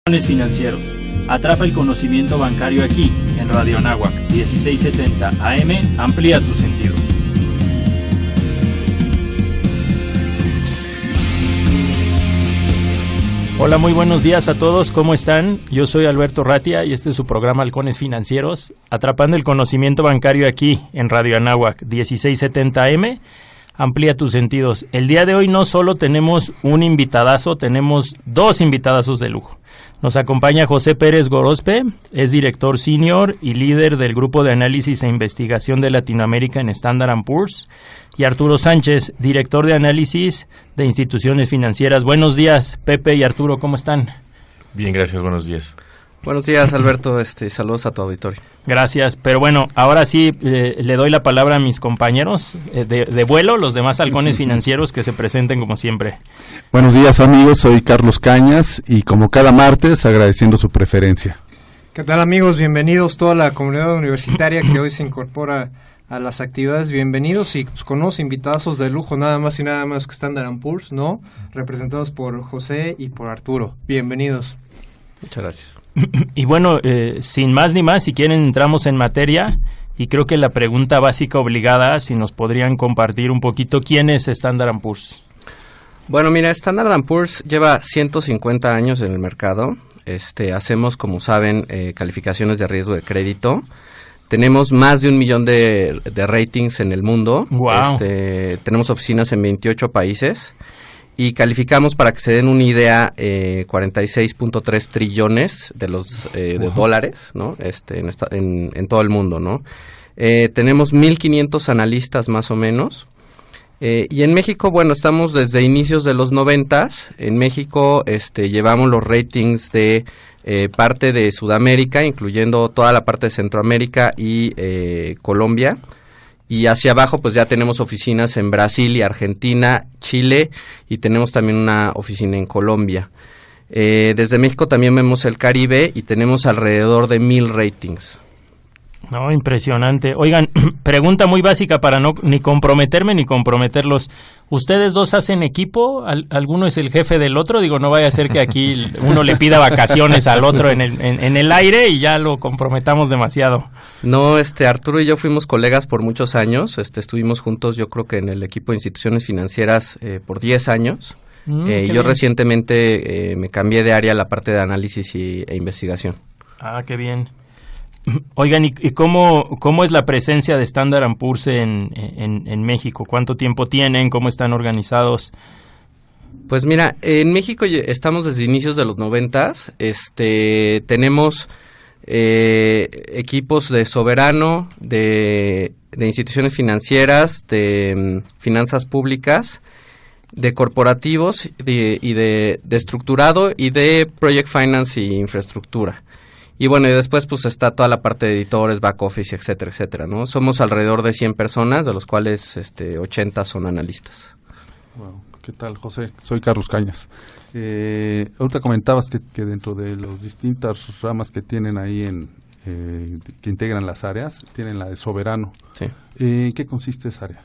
Financieros. Atrapa el conocimiento bancario aquí, en Radio Anáhuac, 1670 AM. Amplía tus sentidos. Hola, muy buenos días a todos. ¿Cómo están? Yo soy Alberto Ratia y este es su programa Halcones Financieros. Atrapando el conocimiento bancario aquí, en Radio Anáhuac, 1670 AM. Amplía tus sentidos. El día de hoy no solo tenemos un invitadazo, tenemos dos invitadazos de lujo. Nos acompaña José Pérez Gorospe, es director senior y líder del Grupo de Análisis e Investigación de Latinoamérica en Standard & Poor's, y Arturo Sánchez, director de Análisis de Instituciones Financieras. Buenos días, Pepe y Arturo, ¿cómo están? Bien, gracias, buenos días. Buenos días, Alberto, saludos a tu auditorio. Gracias, pero bueno, ahora sí le doy la palabra a mis compañeros de vuelo, los demás halcones financieros, que se presenten como siempre. Buenos días, amigos, soy Carlos Cañas y como cada martes agradeciendo su preferencia. ¿Qué tal, amigos? Bienvenidos toda la comunidad universitaria que hoy se incorpora a las actividades. Bienvenidos y pues, con unos invitazos de lujo, nada más y nada menos que Standard & Poor's, ¿no? Representados por José y por Arturo. Bienvenidos. Muchas gracias. Y bueno, sin más ni más, si quieren entramos en materia, y creo que la pregunta básica obligada, si nos podrían compartir un poquito, ¿quién es Standard & Poor's? Bueno, mira, Standard & Poor's lleva 150 años en el mercado. Hacemos, como saben, calificaciones de riesgo de crédito. Tenemos más de 1 millón de ratings en el mundo. Wow. Tenemos oficinas en 28 países. Y calificamos, para que se den una idea, 46.3 trillones de dólares, ¿no? En todo el mundo, ¿no? Tenemos 1,500 analistas más o menos. Y en México, bueno, estamos desde inicios de los 90s. En México llevamos los ratings de parte de Sudamérica, incluyendo toda la parte de Centroamérica y Colombia. Y hacia abajo pues ya tenemos oficinas en Brasil y Argentina, Chile, y tenemos también una oficina en Colombia. Desde México también vemos el Caribe y tenemos alrededor de 1,000 ratings. No, impresionante. Oigan, pregunta muy básica para no ni comprometerme ni comprometerlos. ¿Ustedes dos hacen equipo? ¿Alguno es el jefe del otro? Digo, no vaya a ser que aquí uno le pida vacaciones al otro en el aire y ya lo comprometamos demasiado. No, Arturo y yo fuimos colegas por muchos años. Estuvimos juntos, yo creo que en el equipo de instituciones financieras por 10 años. Yo recientemente me cambié de área a la parte de análisis e investigación. Ah, qué bien. Oigan, ¿y cómo es la presencia de Standard & Poor's en México? ¿Cuánto tiempo tienen? ¿Cómo están organizados? Pues mira, en México estamos desde inicios de los 90s. Tenemos equipos de soberano, de instituciones financieras, de finanzas públicas, de corporativos y de estructurado y de project finance y infraestructura. Y bueno, y después pues está toda la parte de editores, back office, etcétera, etcétera, ¿no? Somos alrededor de 100 personas, de los cuales 80 son analistas. Wow. ¿Qué tal, José? Soy Carlos Cañas. Ahorita comentabas que dentro de las distintas ramas que tienen ahí que integran las áreas, tienen la de soberano. Sí. ¿En qué consiste esa área?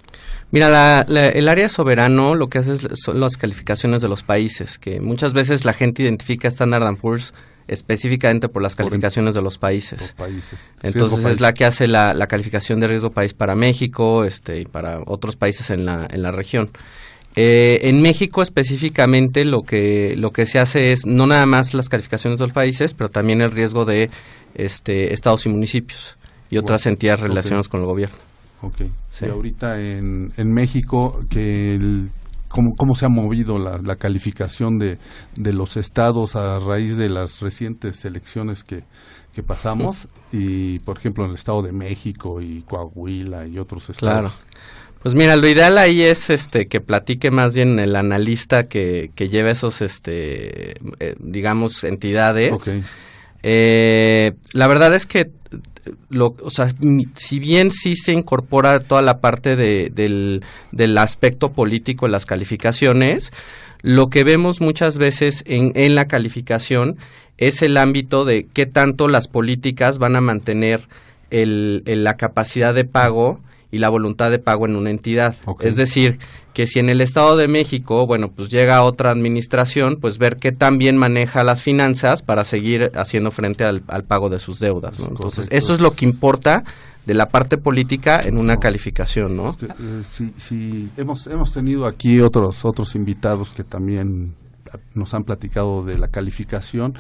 Mira, el área soberano lo que hace son las calificaciones de los países, que muchas veces la gente identifica a Standard & Poor's específicamente por las calificaciones de los países. Entonces es la que hace la calificación de riesgo país para México y para otros países en la región. En México específicamente lo que se hace es no nada más las calificaciones de los países, pero también el riesgo de estados y municipios y otras entidades relacionadas con el gobierno. Okay. Sí. Y ahorita en México, ¿cómo se ha movido la calificación de los estados a raíz de las recientes elecciones que pasamos? Y, por ejemplo, en el Estado de México y Coahuila y otros estados. Claro. Pues mira, lo ideal ahí es que platique más bien el analista que lleva esos, digamos, entidades. Okay. La verdad es que si bien sí se incorpora toda la parte del aspecto político en las calificaciones, lo que vemos muchas veces en la calificación es el ámbito de qué tanto las políticas van a mantener la capacidad de pago y la voluntad de pago en una entidad. Okay. Es decir, que si en el Estado de México, bueno, pues llega otra administración, pues ver qué tan bien maneja las finanzas para seguir haciendo frente al pago de sus deudas, ¿no? Entonces, eso es lo que importa de la parte política en una calificación, ¿no? Es que, sí, hemos tenido aquí otros invitados que también nos han platicado de la calificación,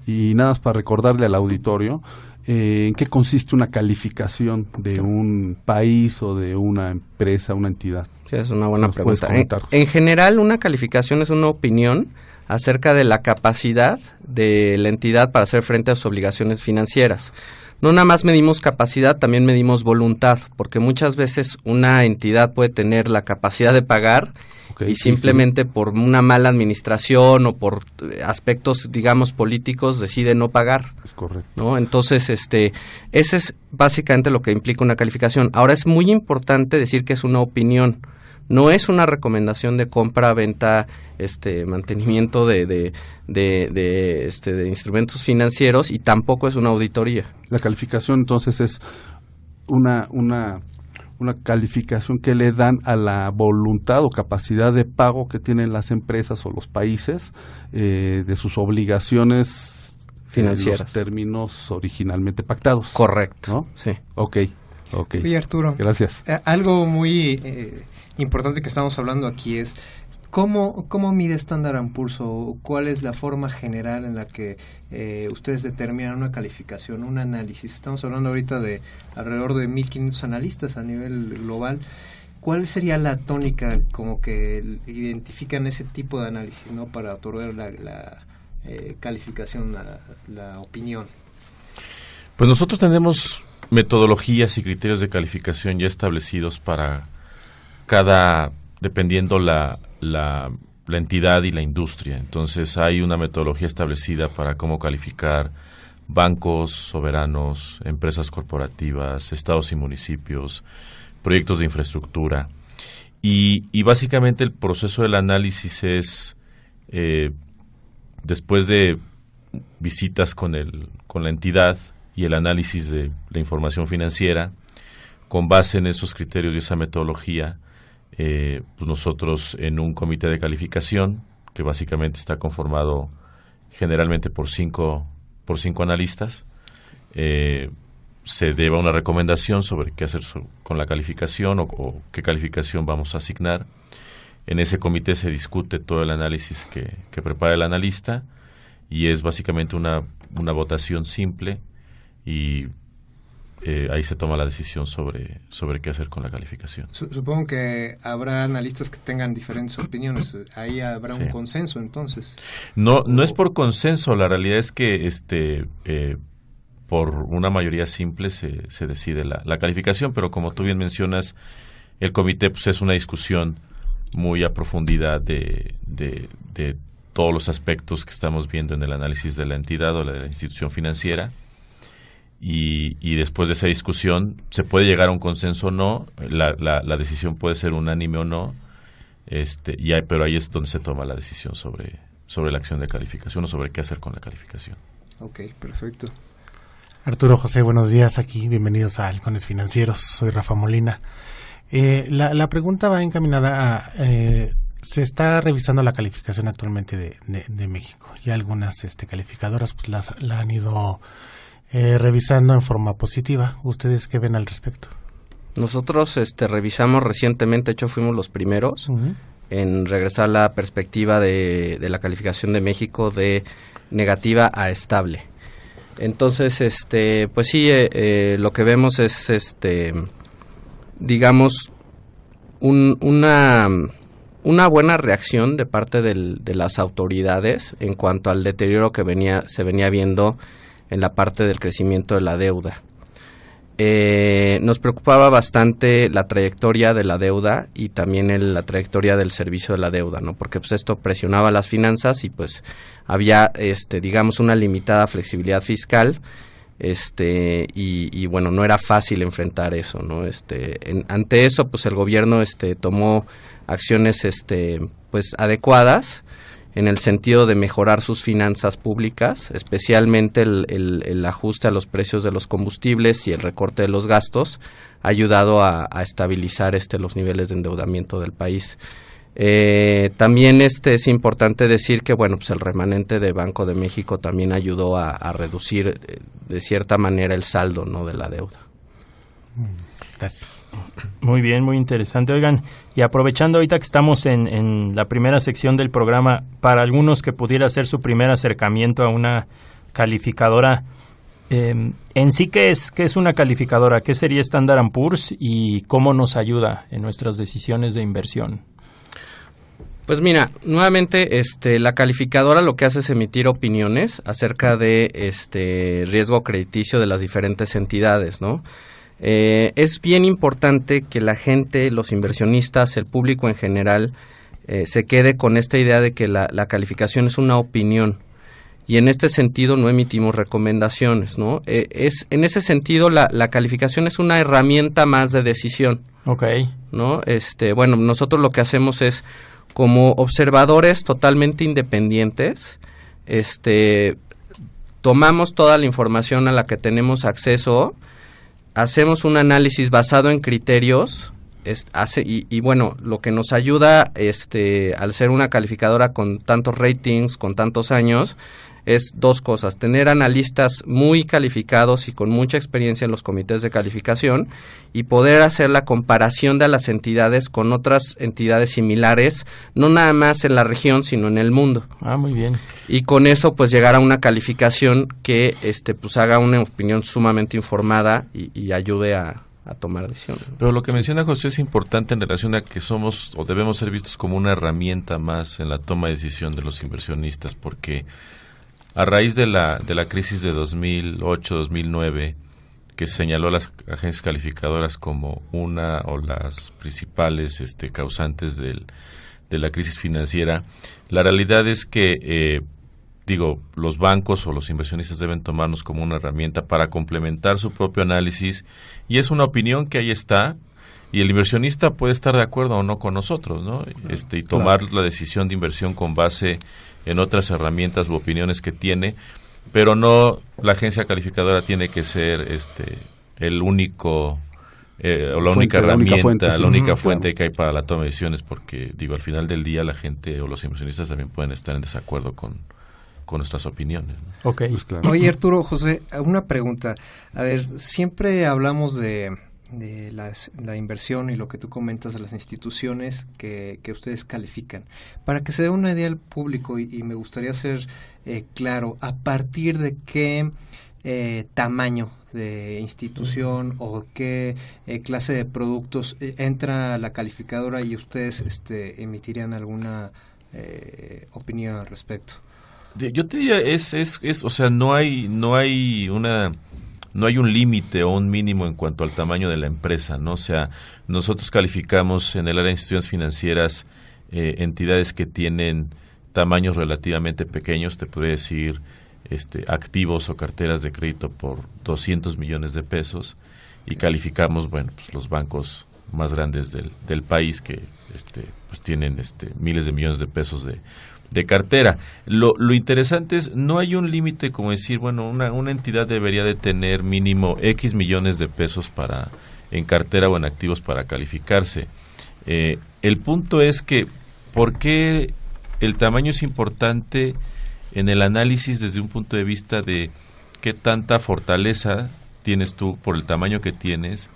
y nada más para recordarle al auditorio en qué consiste una calificación de un país o de una empresa, una entidad. Sí, es una buena pregunta. En general, una calificación es una opinión acerca de la capacidad de la entidad para hacer frente a sus obligaciones financieras. No nada más medimos capacidad, también medimos voluntad, porque muchas veces una entidad puede tener la capacidad de pagar y simplemente por una mala administración o por aspectos, digamos, políticos decide no pagar. Es correcto, ¿no? Entonces, ese es básicamente lo que implica una calificación. Ahora, es muy importante decir que es una opinión. No es una recomendación de compra, venta, mantenimiento de instrumentos financieros, y tampoco es una auditoría. La calificación entonces es una calificación que le dan a la voluntad o capacidad de pago que tienen las empresas o los países de sus obligaciones financieras, en los términos originalmente pactados. Correcto, ¿no? Sí. Ok. Oye, Arturo. Gracias. Algo muy importante que estamos hablando aquí es ¿cómo mide Standard & Poor's, o cuál es la forma general en la que ustedes determinan una calificación, un análisis? Estamos hablando ahorita de alrededor de 1.500 analistas a nivel global. ¿Cuál sería la tónica como que identifican ese tipo de análisis, ¿no?, para otorgar la calificación, la opinión? Pues nosotros tenemos metodologías y criterios de calificación ya establecidos para dependiendo la entidad y la industria. Entonces hay una metodología establecida para cómo calificar bancos soberanos, empresas corporativas, estados y municipios, proyectos de infraestructura. Y básicamente el proceso del análisis es, después de visitas con la entidad y el análisis de la información financiera, con base en esos criterios y esa metodología, pues nosotros en un comité de calificación, que básicamente está conformado generalmente por cinco analistas, se deba una recomendación sobre qué hacer con la calificación o qué calificación vamos a asignar. En ese comité se discute todo el análisis que prepara el analista, y es básicamente una votación simple, y ahí se toma la decisión sobre qué hacer con la calificación. Supongo que habrá analistas que tengan diferentes opiniones. Ahí habrá un consenso, entonces. No es por consenso. La realidad es que por una mayoría simple se decide la calificación, pero como tú bien mencionas, el comité pues es una discusión muy a profundidad de todos los aspectos que estamos viendo en el análisis de la entidad o de la institución financiera. Y después de esa discusión se puede llegar a un consenso o no, la decisión puede ser unánime o no, pero ahí es donde se toma la decisión sobre la acción de calificación o sobre qué hacer con la calificación. Ok, perfecto. Arturo, José, buenos días aquí, bienvenidos a Halcones Financieros, soy Rafa Molina. La pregunta va encaminada a... se está revisando la calificación actualmente de México, y algunas calificadoras pues la han ido... revisando en forma positiva. ¿Ustedes qué ven al respecto? Nosotros revisamos recientemente, de hecho fuimos los primeros en regresar la perspectiva de la calificación de México de negativa a estable. Entonces, pues sí, lo que vemos es, digamos, una buena reacción de parte de las autoridades en cuanto al deterioro que se venía viendo en la parte del crecimiento de la deuda. Nos preocupaba bastante la trayectoria de la deuda y también la trayectoria del servicio de la deuda, ¿no? Porque pues esto presionaba las finanzas y pues había, digamos, una limitada flexibilidad fiscal, y bueno, no era fácil enfrentar eso, ¿no? Ante eso, pues el gobierno tomó acciones, pues adecuadas, en el sentido de mejorar sus finanzas públicas, especialmente el ajuste a los precios de los combustibles y el recorte de los gastos ha ayudado a estabilizar los niveles de endeudamiento del país. También es importante decir que bueno, pues el remanente de Banco de México también ayudó a reducir de cierta manera el saldo, ¿no?, de la deuda. Gracias. Muy bien, muy interesante. Oigan, y aprovechando ahorita que estamos en la primera sección del programa, para algunos que pudiera ser su primer acercamiento a una calificadora, en sí, ¿qué es una calificadora? ¿Qué sería Standard & Poor's y cómo nos ayuda en nuestras decisiones de inversión? Pues mira, nuevamente la calificadora lo que hace es emitir opiniones acerca de riesgo crediticio de las diferentes entidades, ¿no? Es bien importante que la gente, los inversionistas, el público en general, se quede con esta idea de que la calificación es una opinión. Y en este sentido no emitimos recomendaciones, ¿no? En ese sentido la calificación es una herramienta más de decisión. Okay. ¿No? Bueno, nosotros lo que hacemos es, como observadores totalmente independientes, tomamos toda la información a la que tenemos acceso, hacemos un análisis basado en criterios, y bueno, lo que nos ayuda al ser una calificadora con tantos ratings, con tantos años, es dos cosas: tener analistas muy calificados y con mucha experiencia en los comités de calificación, y poder hacer la comparación de las entidades con otras entidades similares, no nada más en la región, sino en el mundo. Ah, muy bien. Y con eso pues llegar a una calificación que pues haga una opinión sumamente informada y ayude a tomar decisiones. Pero lo que menciona José es importante en relación a que somos o debemos ser vistos como una herramienta más en la toma de decisión de los inversionistas, porque a raíz de la crisis de 2008-2009, que señaló a las agencias calificadoras como una o las principales causantes de la crisis financiera, la realidad es que los bancos o los inversionistas deben tomarnos como una herramienta para complementar su propio análisis, y es una opinión que ahí está, y el inversionista puede estar de acuerdo o no con nosotros, ¿no? Y tomar la decisión de inversión con base en otras herramientas u opiniones que tiene, pero no la agencia calificadora tiene que ser el único o la única herramienta, la única fuente que hay para la toma de decisiones, porque al final del día la gente o los inversionistas también pueden estar en desacuerdo con nuestras opiniones, ¿no? Okay. Pues claro. Oye, Arturo, José, una pregunta. A ver, siempre hablamos de la inversión y lo que tú comentas de las instituciones que ustedes califican. Para que se dé una idea al público, y me gustaría ser claro, ¿a partir de qué tamaño de institución o qué clase de productos entra la calificadora y ustedes emitirían alguna opinión al respecto? Yo te diría, o sea, no hay un límite o un mínimo en cuanto al tamaño de la empresa, ¿no? O sea, nosotros calificamos en el área de instituciones financieras entidades que tienen tamaños relativamente pequeños, te podría decir activos o carteras de crédito por 200 millones de pesos, y calificamos, pues los bancos más grandes del país que pues tienen miles de millones de pesos de cartera. Lo interesante es, no hay un límite como decir, bueno, una entidad debería de tener mínimo X millones de pesos en cartera o en activos para calificarse. El punto es que, ¿por qué el tamaño es importante en el análisis desde un punto de vista de qué tanta fortaleza tienes tú por el tamaño que tienes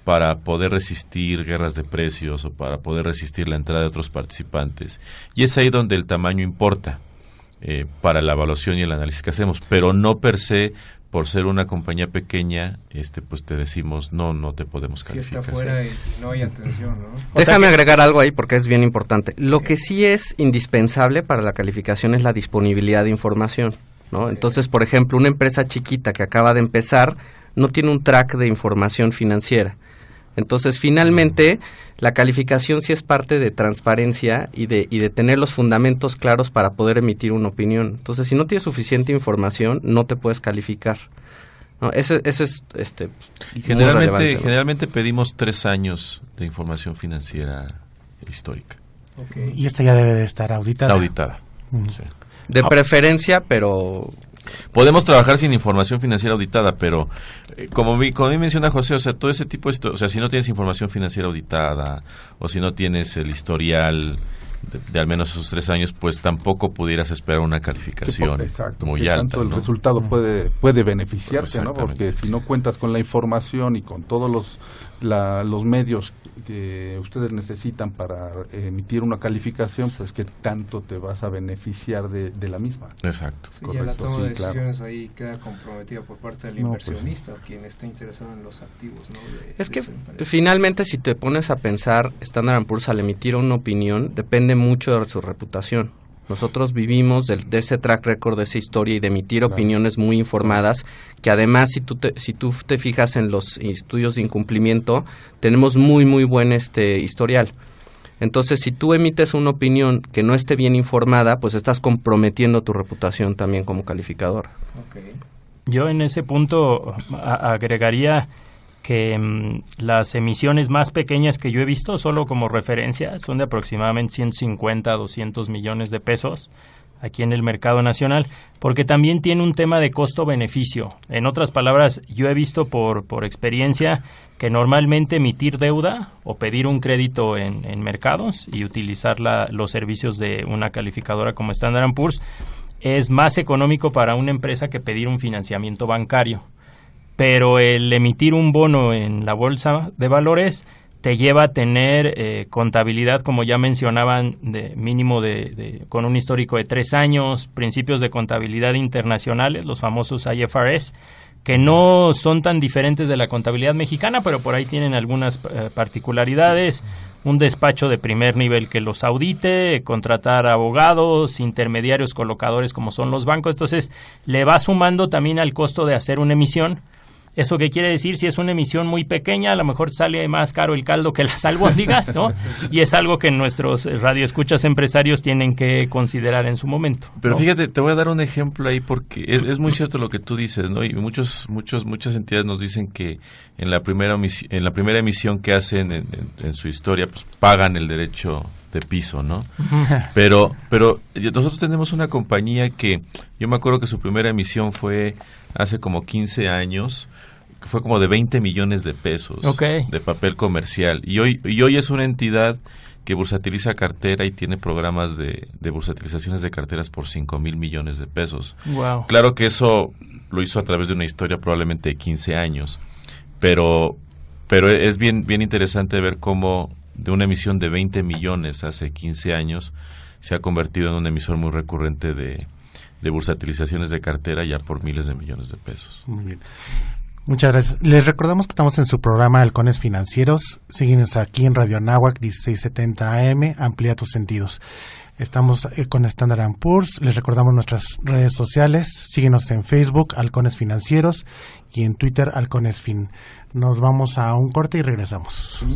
para poder resistir guerras de precios o para poder resistir la entrada de otros participantes? Y es ahí donde el tamaño importa para la evaluación y el análisis que hacemos, pero no per se, por ser una compañía pequeña, pues te decimos, no te podemos calificar. Si está fuera y no hay atención, ¿no? Déjame agregar algo ahí porque es bien importante. Lo que sí es indispensable para la calificación es la disponibilidad de información, ¿no? Entonces, por ejemplo, una empresa chiquita que acaba de empezar no tiene un track de información financiera. Entonces, finalmente, la calificación sí es parte de transparencia y de tener los fundamentos claros para poder emitir una opinión. Entonces, si no tienes suficiente información, no te puedes calificar. No, ese es generalmente pedimos 3 años de información financiera histórica. Okay. Y esta ya debe de estar auditada. Sí. De preferencia, pero... Podemos trabajar sin información financiera auditada, pero como menciona José, o sea, todo ese tipo de, o sea, si no tienes información financiera auditada o si no tienes el historial de al menos esos 3 años, pues tampoco pudieras esperar una calificación muy alta. Tanto el resultado puede beneficiarte, ¿no? Porque si no cuentas con la información y con todos los medios que ustedes necesitan para emitir una calificación, pues que tanto te vas a beneficiar de la misma. Exacto. Sí, correcto. Ya la toma de decisiones ahí queda comprometida por parte del inversionista o quien esté interesado en los activos, ¿no? Es que finalmente, si te pones a pensar, Standard & Poor's al emitir una opinión depende mucho de su reputación. Nosotros vivimos de ese track record, de esa historia y de emitir opiniones muy informadas, que además si tú te fijas en los estudios de incumplimiento, tenemos muy buen historial. Entonces, si tú emites una opinión que no esté bien informada, pues estás comprometiendo tu reputación también como calificador. Okay. Yo en ese punto agregaría que las emisiones más pequeñas que yo he visto, solo como referencia, son de aproximadamente 150 a 200 millones de pesos aquí en el mercado nacional, porque también tiene un tema de costo-beneficio. En otras palabras, yo he visto por experiencia que normalmente emitir deuda o pedir un crédito en mercados y utilizar los servicios de una calificadora como Standard & Poor's es más económico para una empresa que pedir un financiamiento bancario. Pero el emitir un bono en la bolsa de valores te lleva a tener contabilidad, como ya mencionaban, de mínimo con un histórico de 3 años, principios de contabilidad internacionales, los famosos IFRS, que no son tan diferentes de la contabilidad mexicana, pero por ahí tienen algunas particularidades, un despacho de primer nivel que los audite, contratar abogados, intermediarios colocadores como son los bancos, entonces le va sumando también al costo de hacer una emisión. ¿Eso qué quiere decir? Si es una emisión muy pequeña, a lo mejor sale más caro el caldo que las albóndigas, ¿no? Y es algo que nuestros radioescuchas empresarios tienen que considerar en su momento, ¿no? Pero fíjate, te voy a dar un ejemplo ahí porque es muy cierto lo que tú dices, ¿no? Y muchas entidades nos dicen que en la primera emisión que hacen en su historia, pues pagan el derecho de piso, ¿no? Pero nosotros tenemos una compañía que yo me acuerdo que su primera emisión fue hace como 15 años, que fue como de 20 millones de pesos de papel comercial. Y hoy es una entidad que bursatiliza cartera y tiene programas de bursatilizaciones de carteras por 5,000 millones de pesos. Wow. Claro que eso lo hizo a través de una historia probablemente de 15 años, pero es bien interesante ver cómo de una emisión de 20 millones hace 15 años se ha convertido en un emisor muy recurrente de bursatilizaciones de cartera ya por miles de millones de pesos. Muy bien. Muchas gracias. Les recordamos que estamos en su programa Halcones Financieros. Síguenos aquí en Radio Anáhuac 1670 AM. Amplía tus sentidos. Estamos con Standard & Poor's. Les recordamos nuestras redes sociales. Síguenos en Facebook, Halcones Financieros, y en Twitter, Halcones Fin. Nos vamos a un corte y regresamos.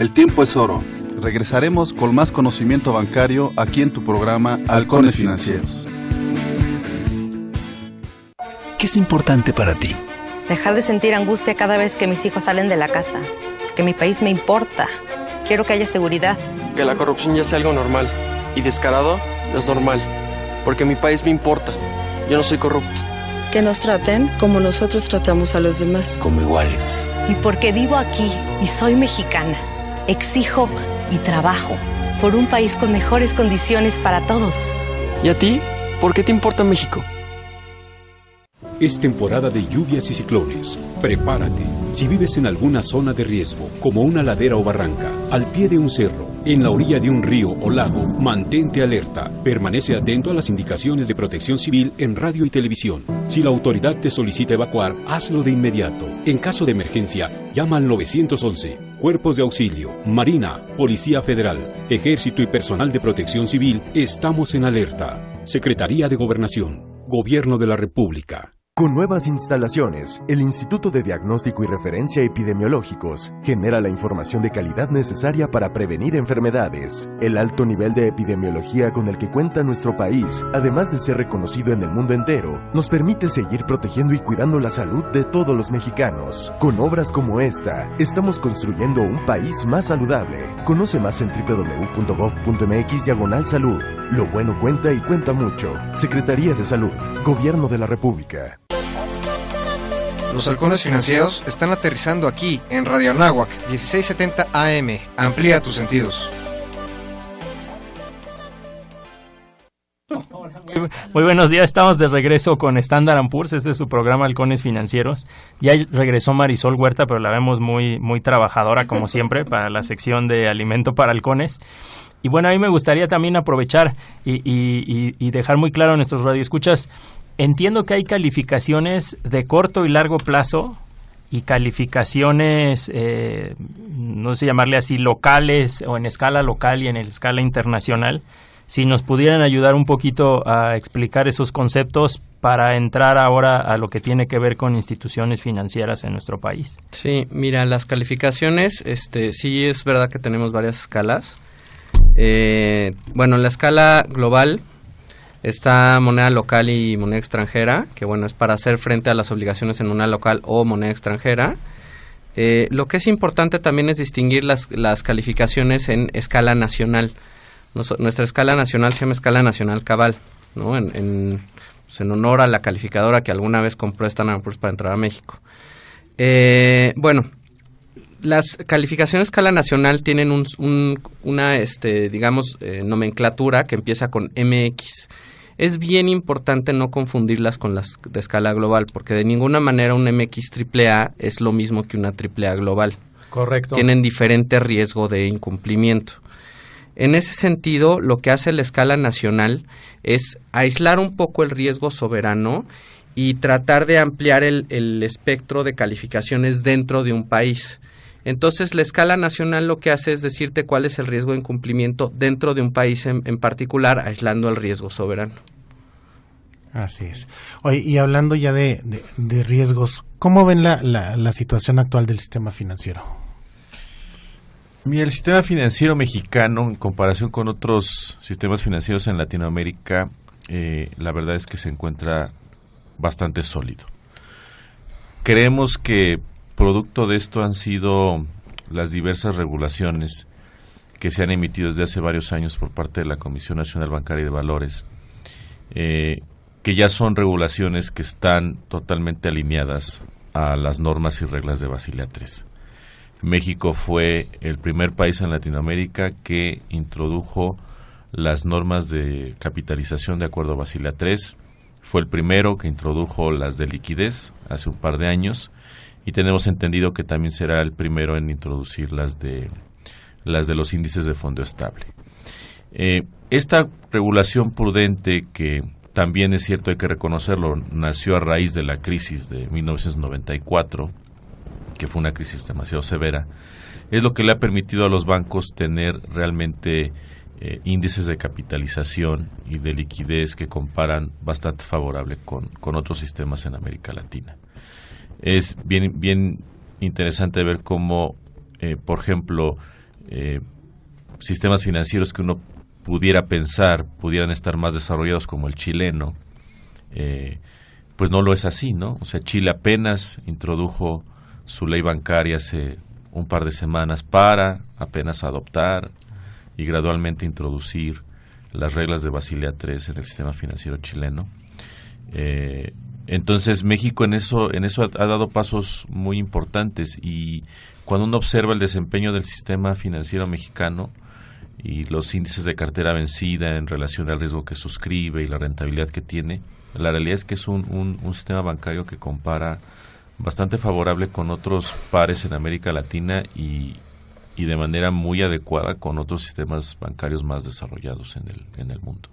El tiempo es oro. Regresaremos con más conocimiento bancario aquí en tu programa Halcones Financieros. ¿Qué es importante para ti? Dejar de sentir angustia cada vez que mis hijos salen de la casa. Que mi país me importa. Quiero que haya seguridad. Que la corrupción ya sea algo normal. Y descarado no es normal. Porque mi país me importa. Yo no soy corrupto. Que nos traten como nosotros tratamos a los demás. Como iguales. Y porque vivo aquí y soy mexicana, exijo y trabajo por un país con mejores condiciones para todos. ¿Y a ti? ¿Por qué te importa México? Es temporada de lluvias y ciclones. Prepárate. Si vives en alguna zona de riesgo, como una ladera o barranca, al pie de un cerro, en la orilla de un río o lago, mantente alerta. Permanece atento a las indicaciones de Protección Civil en radio y televisión. Si la autoridad te solicita evacuar, hazlo de inmediato. En caso de emergencia, llama al 911. Cuerpos de auxilio, Marina, Policía Federal, Ejército y personal de Protección Civil, estamos en alerta. Secretaría de Gobernación, Gobierno de la República. Con nuevas instalaciones, el Instituto de Diagnóstico y Referencia Epidemiológicos genera la información de calidad necesaria para prevenir enfermedades. El alto nivel de epidemiología con el que cuenta nuestro país, además de ser reconocido en el mundo entero, nos permite seguir protegiendo y cuidando la salud de todos los mexicanos. Con obras como esta, estamos construyendo un país más saludable. Conoce más en www.gov.mx/salud. Lo bueno cuenta y cuenta mucho. Secretaría de Salud, Gobierno de la República. Los halcones financieros están aterrizando aquí en Radio Anáhuac 1670 AM. Amplía tus sentidos. Muy buenos días, estamos de regreso con Standard & Poor's, este es su programa Halcones Financieros. Ya regresó Marisol Huerta, pero la vemos muy trabajadora como siempre para la sección de alimento para halcones. Y bueno, a mí me gustaría también aprovechar y dejar muy claro a nuestros radioescuchas. Entiendo que hay calificaciones de corto y largo plazo y calificaciones, no sé llamarle así, locales o en escala local y en escala internacional. Si nos pudieran ayudar un poquito a explicar esos conceptos para entrar ahora a lo que tiene que ver con instituciones financieras en nuestro país. Sí, mira, las calificaciones, sí es verdad que tenemos varias escalas. Bueno, en la escala global está moneda local y moneda extranjera, que bueno, es para hacer frente a las obligaciones en moneda local o moneda extranjera. Lo que es importante también es distinguir las calificaciones en escala nacional. Nuestra escala nacional se llama escala nacional cabal, ¿no? En honor a la calificadora que alguna vez compró Standard & Poor's para entrar a México. Bueno, las calificaciones escala nacional tienen una nomenclatura que empieza con MX. Es bien importante no confundirlas con las de escala global, porque de ninguna manera un MX AAA es lo mismo que una AAA global. Correcto. Tienen diferente riesgo de incumplimiento. En ese sentido, lo que hace la escala nacional es aislar un poco el riesgo soberano y tratar de ampliar el espectro de calificaciones dentro de un país. Entonces, la escala nacional lo que hace es decirte cuál es el riesgo de incumplimiento dentro de un país en particular, aislando el riesgo soberano. Así es. Oye, y hablando ya de riesgos, ¿cómo ven la situación actual del sistema financiero? Mira, el sistema financiero mexicano, en comparación con otros sistemas financieros en Latinoamérica, la verdad es que se encuentra bastante sólido. Creemos que producto de esto han sido las diversas regulaciones que se han emitido desde hace varios años por parte de la Comisión Nacional Bancaria y de Valores, que ya son regulaciones que están totalmente alineadas a las normas y reglas de Basilea III. México fue el primer país en Latinoamérica que introdujo las normas de capitalización de acuerdo a Basilea III. Fue el primero que introdujo las de liquidez hace un par de años y tenemos entendido que también será el primero en introducir las de los índices de fondo estable. Esta regulación prudente, que también es cierto, hay que reconocerlo, nació a raíz de la crisis de 1994, que fue una crisis demasiado severa, es lo que le ha permitido a los bancos tener realmente índices de capitalización y de liquidez que comparan bastante favorable con otros sistemas en América Latina. Es bien interesante ver cómo, por ejemplo, sistemas financieros que uno pudiera pensar pudieran estar más desarrollados como el chileno, pues no lo es así, ¿no? O sea, Chile apenas introdujo su ley bancaria hace un par de semanas para apenas adoptar y gradualmente introducir las reglas de Basilea III en el sistema financiero chileno. Entonces México en eso ha dado pasos muy importantes, y cuando uno observa el desempeño del sistema financiero mexicano y los índices de cartera vencida en relación al riesgo que suscribe y la rentabilidad que tiene, la realidad es que es un sistema bancario que compara bastante favorable con otros pares en América Latina y de manera muy adecuada con otros sistemas bancarios más desarrollados en el mundo.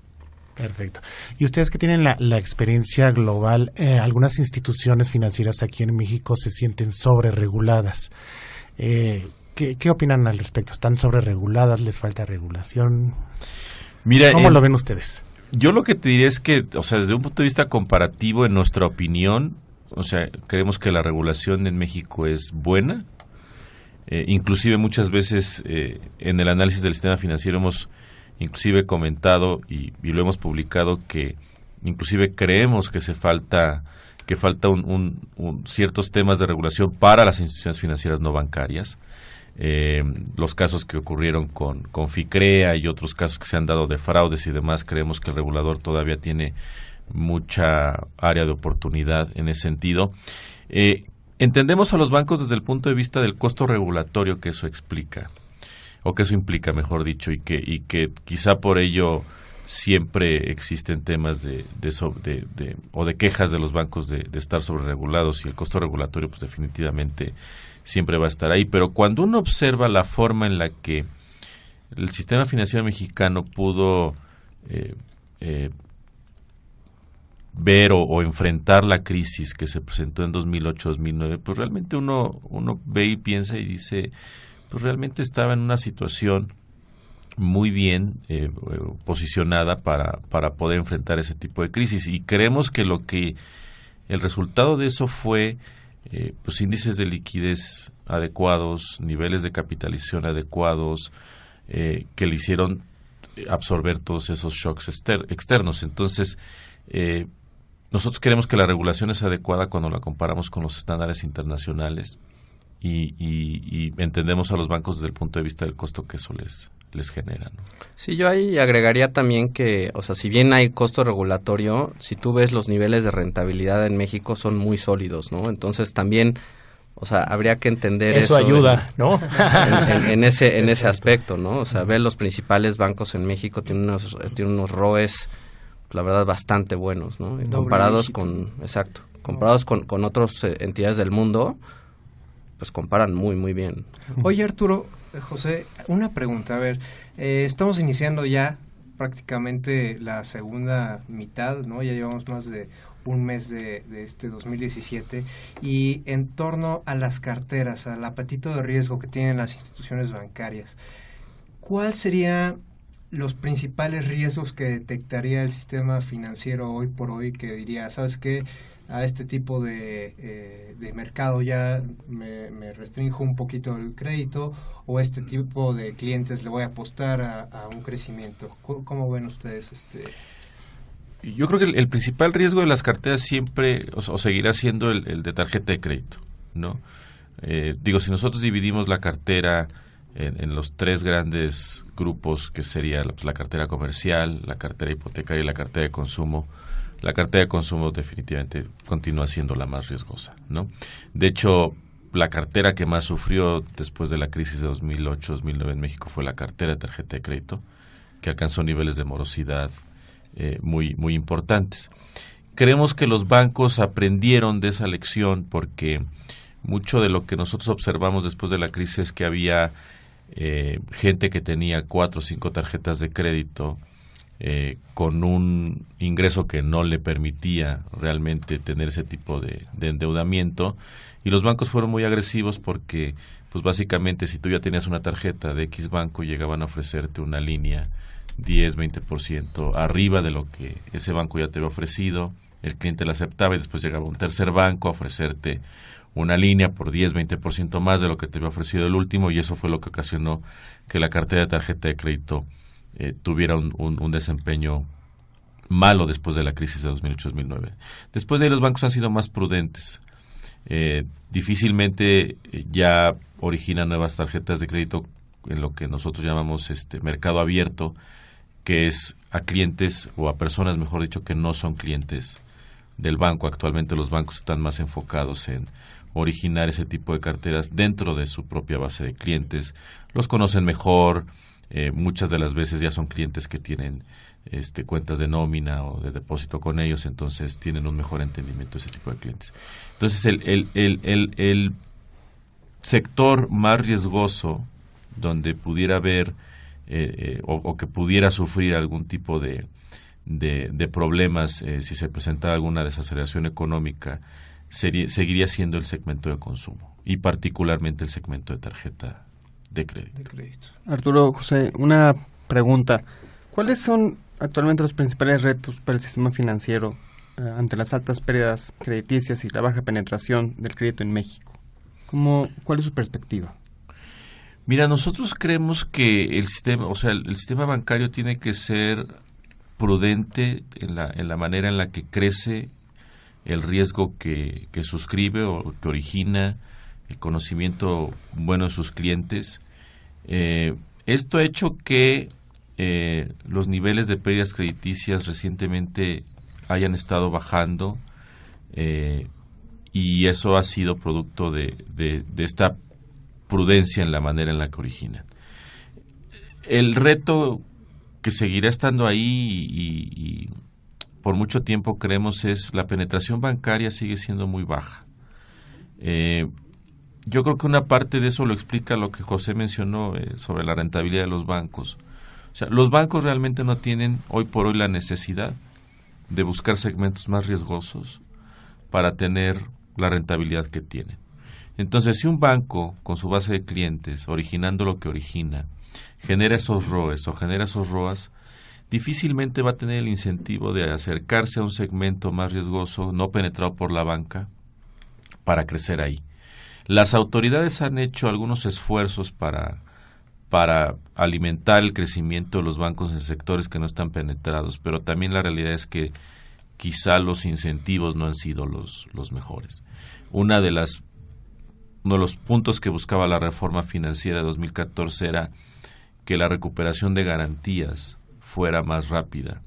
Perfecto. Y ustedes que tienen la experiencia global, algunas instituciones financieras aquí en México se sienten sobrereguladas. ¿Qué opinan al respecto? ¿Están sobrereguladas? ¿Les falta regulación? Mira, ¿Cómo lo ven ustedes? Yo lo que te diría es que, o sea, desde un punto de vista comparativo, en nuestra opinión, o sea, creemos que la regulación en México es buena. Inclusive muchas veces en el análisis del sistema financiero hemos inclusive comentado y lo hemos publicado que inclusive creemos que falta ciertos temas de regulación para las instituciones financieras no bancarias. Los casos que ocurrieron con FICREA y otros casos que se han dado de fraudes y demás, creemos que el regulador todavía tiene mucha área de oportunidad en ese sentido. Entendemos a los bancos desde el punto de vista del costo regulatorio que eso explica, o que eso implica, mejor dicho, y que quizá por ello siempre existen temas de quejas de los bancos de estar sobreregulados, y el costo regulatorio pues definitivamente siempre va a estar ahí. Pero cuando uno observa la forma en la que el sistema financiero mexicano pudo ver o enfrentar la crisis que se presentó en 2008-2009, pues realmente uno ve y piensa y dice, pues realmente estaba en una situación muy bien posicionada para poder enfrentar ese tipo de crisis. Y creemos que el resultado de eso fue pues índices de liquidez adecuados, niveles de capitalización adecuados, que le hicieron absorber todos esos shocks externos. Entonces, nosotros creemos que la regulación es adecuada cuando la comparamos con los estándares internacionales y entendemos a los bancos desde el punto de vista del costo que eso les genera, ¿no? Sí, yo ahí agregaría también que, o sea, si bien hay costo regulatorio, si tú ves los niveles de rentabilidad en México son muy sólidos, ¿no? Entonces también, o sea, habría que entender eso ayuda, ¿no? en ese aspecto, ¿no? O sea, ver los principales bancos en México tienen unos ROEs, la verdad, bastante buenos, ¿no? Y comparados con otras entidades del mundo, pues comparan muy, muy bien. Oye, Arturo, José, una pregunta. A ver, estamos iniciando ya prácticamente la segunda mitad, ¿no? Ya llevamos más de un mes de este 2017, y en torno a las carteras, al apetito de riesgo que tienen las instituciones bancarias, ¿cuál sería los principales riesgos que detectaría el sistema financiero hoy por hoy, que diría, ¿sabes qué? A este tipo de mercado ya me restrinjo un poquito el crédito, o este tipo de clientes le voy a apostar a un crecimiento? ¿Cómo ven ustedes Yo creo que el principal riesgo de las carteras siempre o seguirá siendo el de tarjeta de crédito, ¿no? Si nosotros dividimos la cartera en los tres grandes grupos, que sería la cartera comercial, la cartera hipotecaria y la cartera de consumo, la cartera de consumo definitivamente continúa siendo la más riesgosa, ¿no? De hecho, la cartera que más sufrió después de la crisis de 2008-2009 en México fue la cartera de tarjeta de crédito, que alcanzó niveles de morosidad muy, muy importantes. Creemos que los bancos aprendieron de esa lección, porque mucho de lo que nosotros observamos después de la crisis es que había gente que tenía 4 o 5 tarjetas de crédito con un ingreso que no le permitía realmente tener ese tipo de endeudamiento, y los bancos fueron muy agresivos porque pues básicamente si tú ya tenías una tarjeta de X banco, llegaban a ofrecerte una línea 10-20% arriba de lo que ese banco ya te había ofrecido, el cliente la aceptaba, y después llegaba un tercer banco a ofrecerte una línea por 10-20% más de lo que te había ofrecido el último, y eso fue lo que ocasionó que la cartera de tarjeta de crédito tuviera un desempeño malo después de la crisis de 2008-2009. Después de ahí los bancos han sido más prudentes. Difícilmente ya originan nuevas tarjetas de crédito en lo que nosotros llamamos mercado abierto, que es a clientes o a personas, mejor dicho, que no son clientes del banco. Actualmente los bancos están más enfocados en originar ese tipo de carteras dentro de su propia base de clientes. Los conocen mejor, muchas de las veces ya son clientes que tienen cuentas de nómina o de depósito con ellos, entonces tienen un mejor entendimiento de ese tipo de clientes. Entonces el sector más riesgoso donde pudiera haber o que pudiera sufrir algún tipo de problemas si se presentara alguna desaceleración económica seguiría siendo el segmento de consumo, y particularmente el segmento de tarjeta de crédito. Arturo, José, una pregunta. ¿Cuáles son actualmente los principales retos para el sistema financiero ante las altas pérdidas crediticias y la baja penetración del crédito en México? ¿Cuál es su perspectiva? Mira, nosotros creemos que el sistema bancario tiene que ser prudente en la manera en la que crece el riesgo que suscribe o que origina, el conocimiento bueno de sus clientes. Esto ha hecho que los niveles de pérdidas crediticias recientemente hayan estado bajando, y eso ha sido producto de esta prudencia en la manera en la que origina. El reto que seguirá estando ahí y por mucho tiempo creemos es la penetración bancaria sigue siendo muy baja. Yo creo que una parte de eso lo explica lo que José mencionó sobre la rentabilidad de los bancos. O sea, los bancos realmente no tienen hoy por hoy la necesidad de buscar segmentos más riesgosos para tener la rentabilidad que tienen. Entonces, si un banco con su base de clientes, originando lo que origina, genera esos ROEs o genera esos ROAs, difícilmente va a tener el incentivo de acercarse a un segmento más riesgoso, no penetrado por la banca, para crecer ahí. Las autoridades han hecho algunos esfuerzos para alimentar el crecimiento de los bancos en sectores que no están penetrados, pero también la realidad es que quizá los incentivos no han sido los mejores. Uno de los puntos que buscaba la reforma financiera de 2014 era que la recuperación de garantías fuera más rápida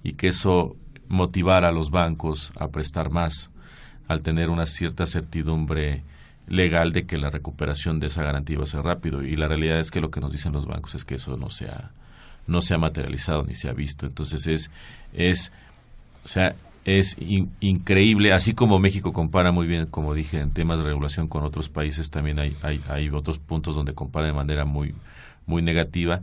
y que eso motivara a los bancos a prestar más al tener una cierta certidumbre legal de que la recuperación de esa garantía va a ser rápido, y la realidad es que lo que nos dicen los bancos es que eso no se ha materializado ni se ha visto. Entonces es increíble, así como México compara muy bien, como dije, en temas de regulación con otros países, también hay otros puntos donde compara de manera muy, muy negativa,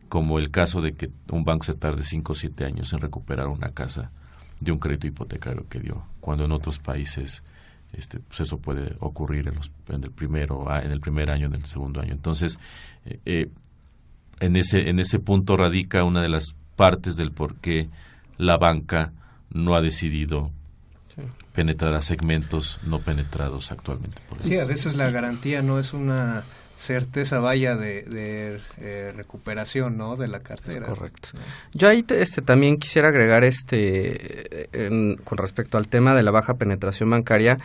como el caso de que un banco se tarde 5 o 7 años en recuperar una casa de un crédito hipotecario que dio, cuando en otros países pues eso puede ocurrir en el primer año, en el segundo año. Entonces, en ese punto radica una de las partes del por qué la banca no ha decidido penetrar a segmentos no penetrados actualmente. Sí, a veces la garantía no es una certeza de recuperación, ¿no?, de la cartera. Es correcto. Yo ahí también quisiera agregar con respecto al tema de la baja penetración bancaria.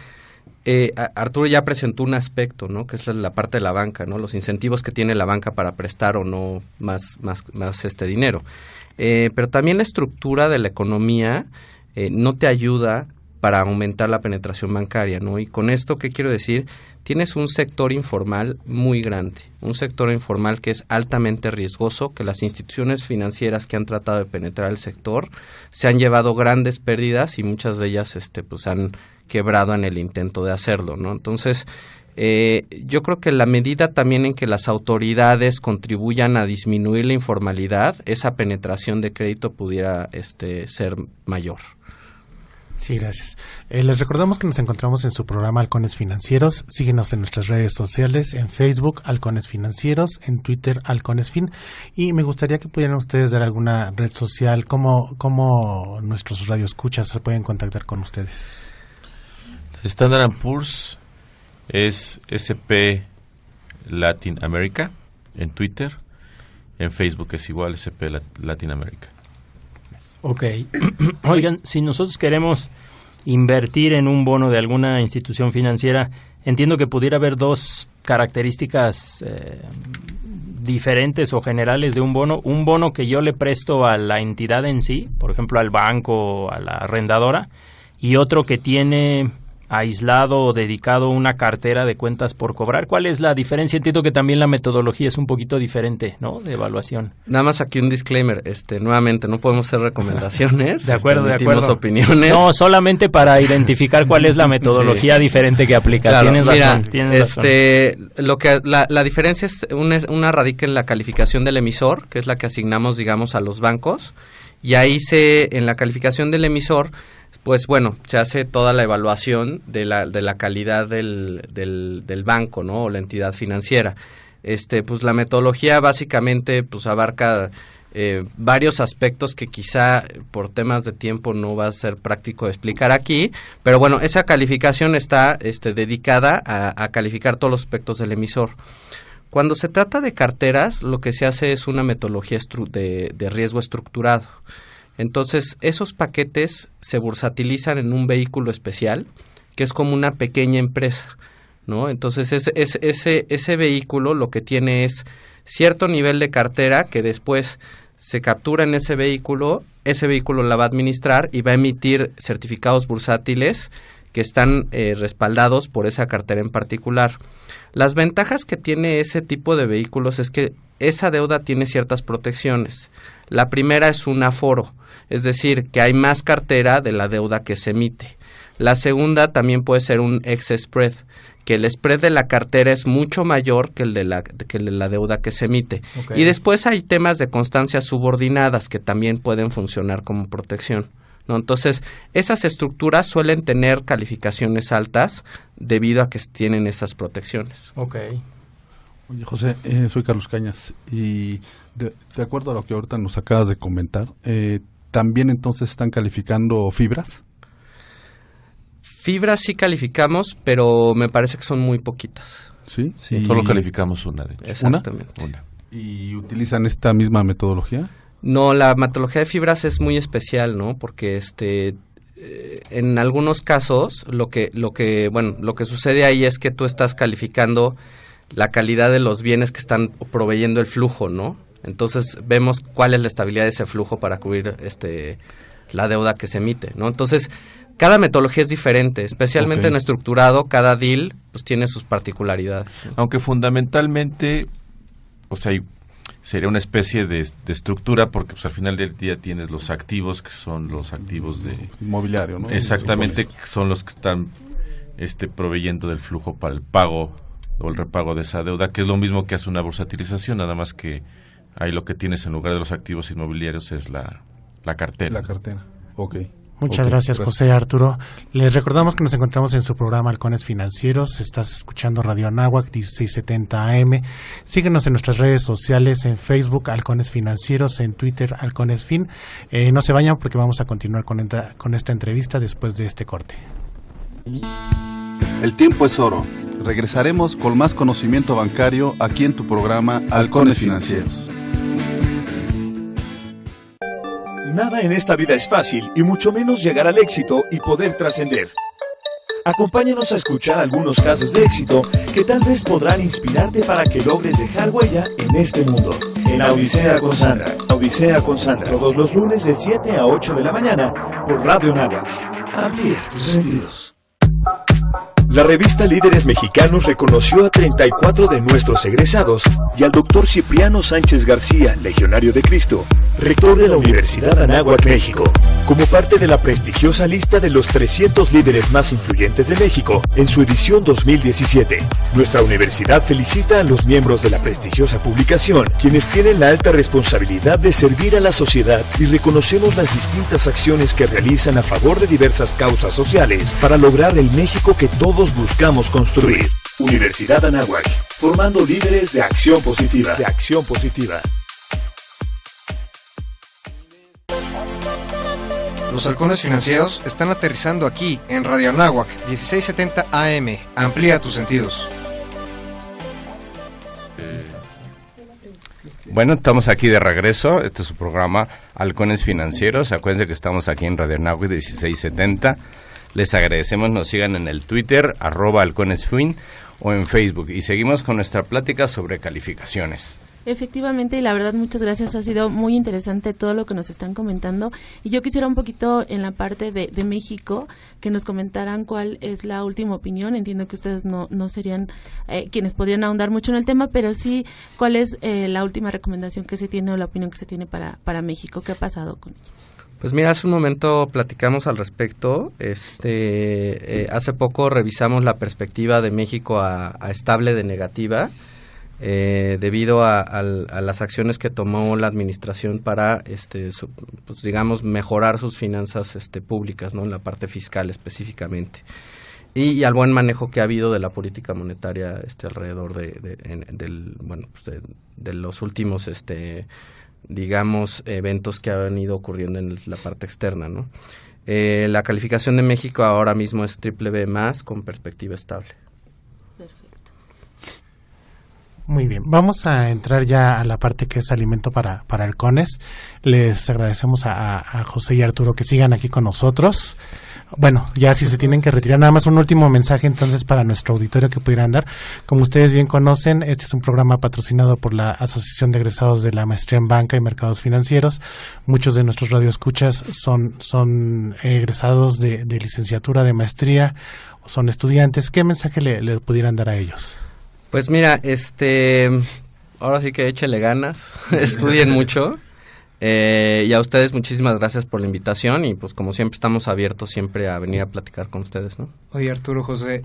Arturo ya presentó un aspecto, ¿no?, que es la parte de la banca, ¿no?, los incentivos que tiene la banca para prestar o no más dinero. Pero también la estructura de la economía no te ayuda para aumentar la penetración bancaria, ¿no? Y con esto, ¿qué quiero decir? Tienes un sector informal muy grande, un sector informal que es altamente riesgoso, que las instituciones financieras que han tratado de penetrar el sector se han llevado grandes pérdidas y muchas de ellas pues han quebrado en el intento de hacerlo, ¿no? Entonces, yo creo que la medida también en que las autoridades contribuyan a disminuir la informalidad, esa penetración de crédito pudiera ser mayor. Sí, gracias. Les recordamos que nos encontramos en su programa Halcones Financieros. Síguenos en nuestras redes sociales, en Facebook, Halcones Financieros, en Twitter, Halcones Fin. Y me gustaría que pudieran ustedes dar alguna red social, cómo nuestros radioescuchas se pueden contactar con ustedes. Standard & Poor's es SP Latin America en Twitter. En Facebook es igual, SP Latin America. Ok. Oigan, si nosotros queremos invertir en un bono de alguna institución financiera, entiendo que pudiera haber dos características diferentes o generales de un bono que yo le presto a la entidad en sí, por ejemplo al banco o a la arrendadora, y otro que tiene aislado o dedicado una cartera de cuentas por cobrar. ¿Cuál es la diferencia? Entiendo que también la metodología es un poquito diferente, ¿no?, de evaluación. Nada más aquí un disclaimer, nuevamente no podemos hacer recomendaciones. De acuerdo. Opiniones. No, solamente para identificar cuál es la metodología diferente que aplica. Claro, tienes razón. Lo que la diferencia es una radica en la calificación del emisor, que es la que asignamos, digamos, a los bancos, y ahí en la calificación del emisor, pues bueno, se hace toda la evaluación de la calidad del banco, ¿no?, o la entidad financiera. Pues la metodología básicamente pues abarca varios aspectos que quizá por temas de tiempo no va a ser práctico explicar aquí, pero bueno, esa calificación está dedicada a calificar todos los aspectos del emisor. Cuando se trata de carteras, lo que se hace es una metodología de riesgo estructurado. Entonces, esos paquetes se bursatilizan en un vehículo especial, que es como una pequeña empresa, ¿no? Entonces, ese vehículo lo que tiene es cierto nivel de cartera que después se captura en ese vehículo la va a administrar y va a emitir certificados bursátiles que están respaldados por esa cartera en particular. Las ventajas que tiene ese tipo de vehículos es que esa deuda tiene ciertas protecciones. La primera es un aforo, es decir, que hay más cartera de la deuda que se emite. La segunda también puede ser un excess spread, que el spread de la cartera es mucho mayor que el de la deuda que se emite. Okay. Y después hay temas de constancias subordinadas que también pueden funcionar como protección, ¿no? Entonces, esas estructuras suelen tener calificaciones altas debido a que tienen esas protecciones. Okay. Oye, José, soy Carlos Cañas y de acuerdo a lo que ahorita nos acabas de comentar, ¿también entonces están calificando fibras? Fibras sí calificamos, pero me parece que son muy poquitas. ¿Sí? Sí. Solo calificamos una, de hecho. Exactamente. ¿Una? ¿Y utilizan esta misma metodología? No, la metodología de fibras es muy especial, ¿no? Porque en algunos casos lo que sucede ahí es que tú estás calificando la calidad de los bienes que están proveyendo el flujo, ¿no? Entonces vemos cuál es la estabilidad de ese flujo para cubrir la deuda que se emite, ¿no? Entonces, cada metodología es diferente, especialmente en estructurado, cada deal pues tiene sus particularidades. Aunque fundamentalmente, o sea, sería una especie de estructura porque pues al final del día tienes los activos que son los activos de inmobiliario, ¿no? Exactamente, que son los que están proveyendo del flujo para el pago o el repago de esa deuda, que es lo mismo que hace una bursatilización, nada más que ahí lo que tienes en lugar de los activos inmobiliarios es la cartera. La cartera, ok. Muchas gracias, José Arturo. Les recordamos que nos encontramos en su programa Halcones Financieros. Estás escuchando Radio Anáhuac 1670 AM. Síguenos en nuestras redes sociales, en Facebook Halcones Financieros, en Twitter Halcones Fin. No se vayan porque vamos a continuar con esta entrevista después de este corte. El tiempo es oro. Regresaremos con más conocimiento bancario aquí en tu programa Halcones Financieros. Nada en esta vida es fácil y mucho menos llegar al éxito y poder trascender. Acompáñanos a escuchar algunos casos de éxito que tal vez podrán inspirarte para que logres dejar huella en este mundo. En La Odisea con Sandra. Odisea con Sandra. Todos los lunes de 7 a 8 de la mañana por Radio Anáhuac. Amplía tus sentidos. La revista Líderes Mexicanos reconoció a 34 de nuestros egresados y al doctor Cipriano Sánchez García, Legionario de Cristo, rector de la Universidad Anáhuac, México, como parte de la prestigiosa lista de los 300 líderes más influyentes de México en su edición 2017. Nuestra universidad felicita a los miembros de la prestigiosa publicación, quienes tienen la alta responsabilidad de servir a la sociedad, y reconocemos las distintas acciones que realizan a favor de diversas causas sociales para lograr el México que todos buscamos construir. Universidad Anáhuac, formando líderes de acción positiva. Los halcones financieros están aterrizando aquí en Radio Anáhuac 1670 AM. Amplía tus sentidos. Bueno, estamos aquí de regreso. Este es su programa Halcones Financieros. Acuérdense que estamos aquí en Radio Anáhuac 1670. Les agradecemos, nos sigan en el Twitter, @halconesfin, o en Facebook. Y seguimos con nuestra plática sobre calificaciones. Efectivamente, y la verdad, muchas gracias. Ha sido muy interesante todo lo que nos están comentando. Y yo quisiera un poquito en la parte de México, que nos comentaran cuál es la última opinión. Entiendo que ustedes no serían quienes podrían ahondar mucho en el tema, pero sí cuál es la última recomendación que se tiene o la opinión que se tiene para México. ¿Qué ha pasado con ello? Pues mira, hace un momento platicamos al respecto. Hace poco revisamos la perspectiva de México a estable de negativa, debido a las acciones que tomó la administración para, pues digamos, mejorar sus finanzas públicas, ¿no? En la parte fiscal específicamente. Y al buen manejo que ha habido de la política monetaria alrededor de los últimos digamos, eventos que han ido ocurriendo en la parte externa, ¿no? La calificación de México ahora mismo es BBB+, con perspectiva estable. Muy bien, vamos a entrar ya a la parte que es alimento para halcones. Les agradecemos a José y Arturo que sigan aquí con nosotros. Bueno, ya si se tienen que retirar, nada más un último mensaje entonces para nuestro auditorio que pudieran dar. Como ustedes bien conocen, este es un programa patrocinado por la Asociación de Egresados de la Maestría en Banca y Mercados Financieros. Muchos de nuestros radioescuchas son egresados de licenciatura, de maestría, o son estudiantes. ¿Qué mensaje le pudieran dar a ellos? Pues mira, ahora sí que échele ganas, estudien mucho, y a ustedes muchísimas gracias por la invitación y pues como siempre estamos abiertos siempre a venir a platicar con ustedes, ¿no? Oye Arturo, José,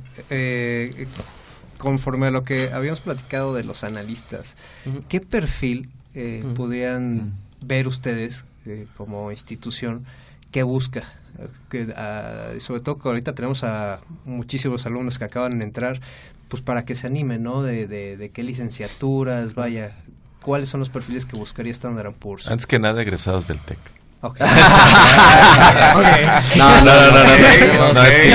conforme a lo que habíamos platicado de los analistas, ¿qué perfil podrían ver ustedes como institución que busca? Sobre todo que ahorita tenemos a muchísimos alumnos que acaban de entrar, pues para que se animen, ¿no? De qué licenciaturas, vaya, ¿cuáles son los perfiles que buscaría Standard & Poor's? Antes que nada, egresados del TEC. Okay. No, es que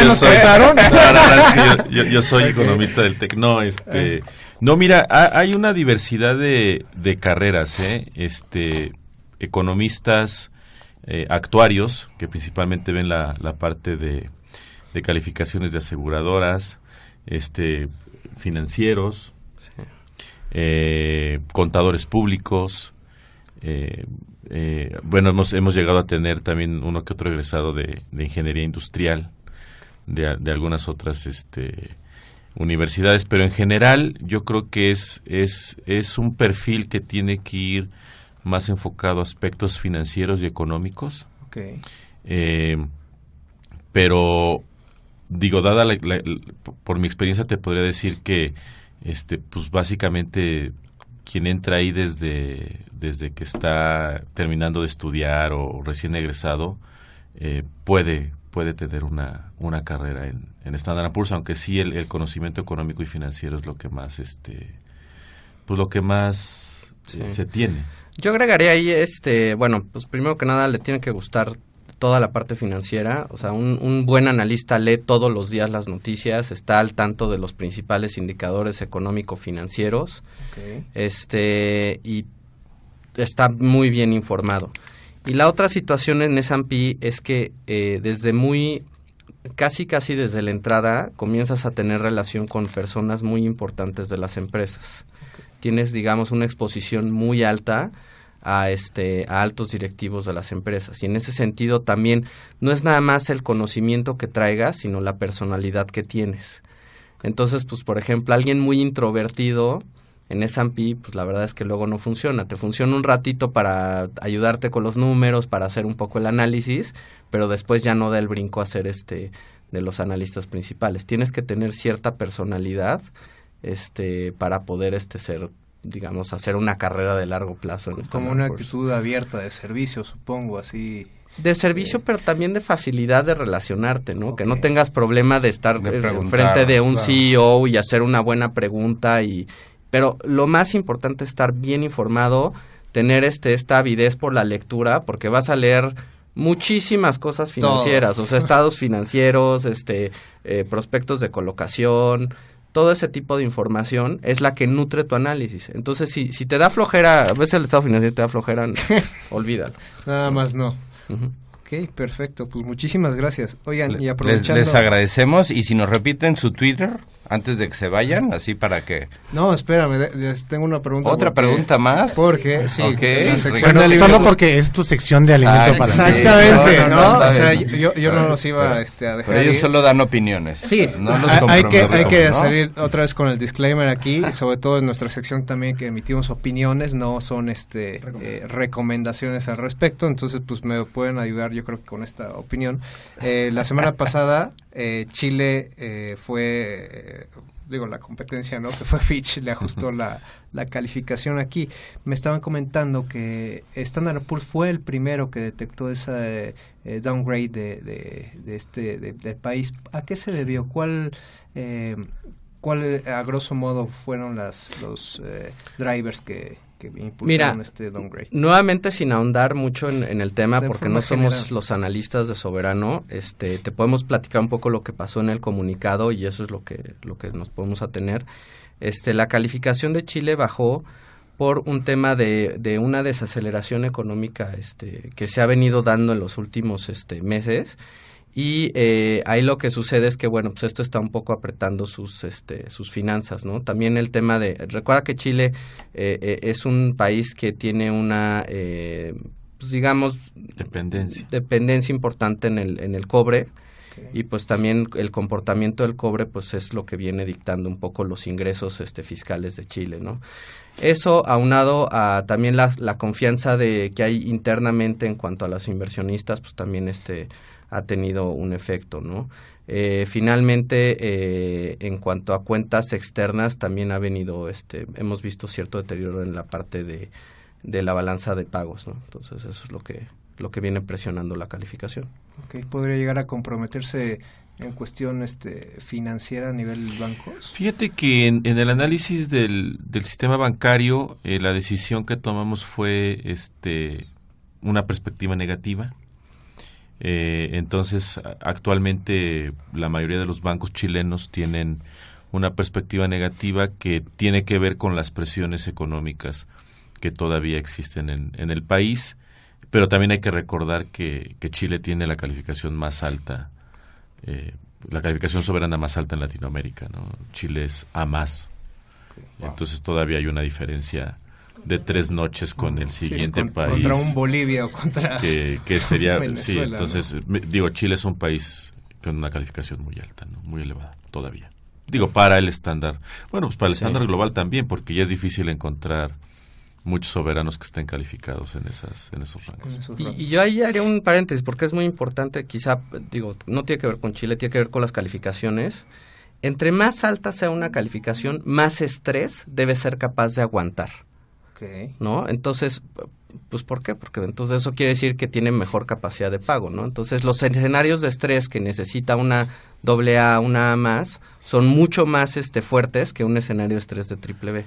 yo soy economista del TEC. No, mira, hay una diversidad de carreras, economistas, actuarios, que principalmente ven la parte de calificaciones de aseguradoras, financieros, contadores públicos, bueno, hemos llegado a tener también uno que otro egresado de ingeniería industrial, de algunas otras universidades, pero en general yo creo que es un perfil que tiene que ir más enfocado a aspectos financieros y económicos. Okay. Pero digo, dada por mi experiencia te podría decir que pues básicamente quien entra ahí desde que está terminando de estudiar o recién egresado puede tener una carrera en Standard & Poor's, aunque sí el conocimiento económico y financiero es lo que más pues lo que más se tiene. Yo agregaría ahí bueno, pues primero que nada le tiene que gustar toda la parte financiera, o sea, un buen analista lee todos los días las noticias, está al tanto de los principales indicadores económico-financieros, y está muy bien informado. Y la otra situación en S&P es que desde casi desde la entrada comienzas a tener relación con personas muy importantes de las empresas. Tienes, digamos, una exposición muy alta a altos directivos de las empresas, y en ese sentido también no es nada más el conocimiento que traigas, sino la personalidad que tienes. Entonces, pues por ejemplo, alguien muy introvertido en S&P, pues la verdad es que luego no funciona. Te funciona un ratito para ayudarte con los números, para hacer un poco el análisis, pero después ya no da el brinco a ser de los analistas principales. Tienes que tener cierta personalidad para poder ser, digamos, hacer una carrera de largo plazo. Como una actitud abierta de servicio, supongo, así. De servicio, pero también de facilidad de relacionarte, ¿no? Okay. Que no tengas problema de estar frente de un CEO y hacer una buena pregunta. Pero lo más importante es estar bien informado, tener esta avidez por la lectura, porque vas a leer muchísimas cosas financieras, o sea, estados financieros, prospectos de colocación. Todo ese tipo de información es la que nutre tu análisis. Entonces, si te da flojera, a veces el estado financiero te da flojera, olvídalo. Nada más no. Ok, perfecto. Pues muchísimas gracias. Oigan, y aprovechando... Les agradecemos, y si nos repiten su Twitter antes de que se vayan, así para que... No, espérame, tengo una pregunta. ¿Otra pregunta más? Porque, sí. Okay. Solo porque es tu sección de alimento para... Exactamente, ¿no? O sea, yo no los iba a dejar. Pero ellos solo dan opiniones. Sí, no los hay que ¿no? salir otra vez con el disclaimer aquí, sobre todo en nuestra sección también, que emitimos opiniones, no son recomendaciones al respecto. Entonces, pues me pueden ayudar, yo creo que con esta opinión. La semana pasada Chile fue... la competencia, ¿no? Que fue Fitch, le ajustó la calificación aquí. Me estaban comentando que Standard & Poor's fue el primero que detectó esa downgrade del país. ¿A qué se debió? ¿Cuál a grosso modo fueron los drivers que impulsaron este downgrade. Nuevamente sin ahondar mucho en el tema, porque no somos general. los analistas de Soberano, te podemos platicar un poco lo que pasó en el comunicado y eso es lo que nos podemos atener. La calificación de Chile bajó por un tema de una desaceleración económica que se ha venido dando en los últimos meses. Y ahí lo que sucede es que, bueno, pues esto está un poco apretando sus finanzas, ¿no? También el tema recuerda que Chile es un país que tiene una, pues digamos, dependencia importante en el cobre. Okay. Y pues también el comportamiento del cobre, pues es lo que viene dictando un poco los ingresos fiscales de Chile, ¿no? Eso aunado a también la confianza que hay internamente en cuanto a los inversionistas, pues también ha tenido un efecto, ¿no? Finalmente, en cuanto a cuentas externas, también ha venido, hemos visto cierto deterioro en la parte de la balanza de pagos, ¿no? Entonces, eso es lo que viene presionando la calificación. Okay. ¿Podría llegar a comprometerse en cuestión financiera a nivel bancos? Fíjate que en el análisis del sistema bancario, la decisión que tomamos fue una perspectiva negativa. Entonces, actualmente la mayoría de los bancos chilenos tienen una perspectiva negativa que tiene que ver con las presiones económicas que todavía existen en el país, pero también hay que recordar que Chile tiene la calificación más alta, la calificación soberana más alta en Latinoamérica, ¿no? Chile es A+. Wow. Entonces todavía hay una diferencia de 3 noches con el siguiente país. Contra un Bolivia o contra que sería Venezuela, sí, entonces, ¿no? Chile es un país con una calificación muy alta, ¿no? Muy elevada todavía. Para el estándar. Bueno, pues para el estándar global también, porque ya es difícil encontrar muchos soberanos que estén calificados en esos rangos. Y yo ahí haría un paréntesis, porque es muy importante, quizá, no tiene que ver con Chile, tiene que ver con las calificaciones. Entre más alta sea una calificación, más estrés debe ser capaz de aguantar. Okay. ¿No? Entonces, pues ¿por qué? Porque entonces eso quiere decir que tiene mejor capacidad de pago, ¿no? Entonces, los escenarios de estrés que necesita una AA, una A+, son mucho más fuertes que un escenario de estrés de BBB.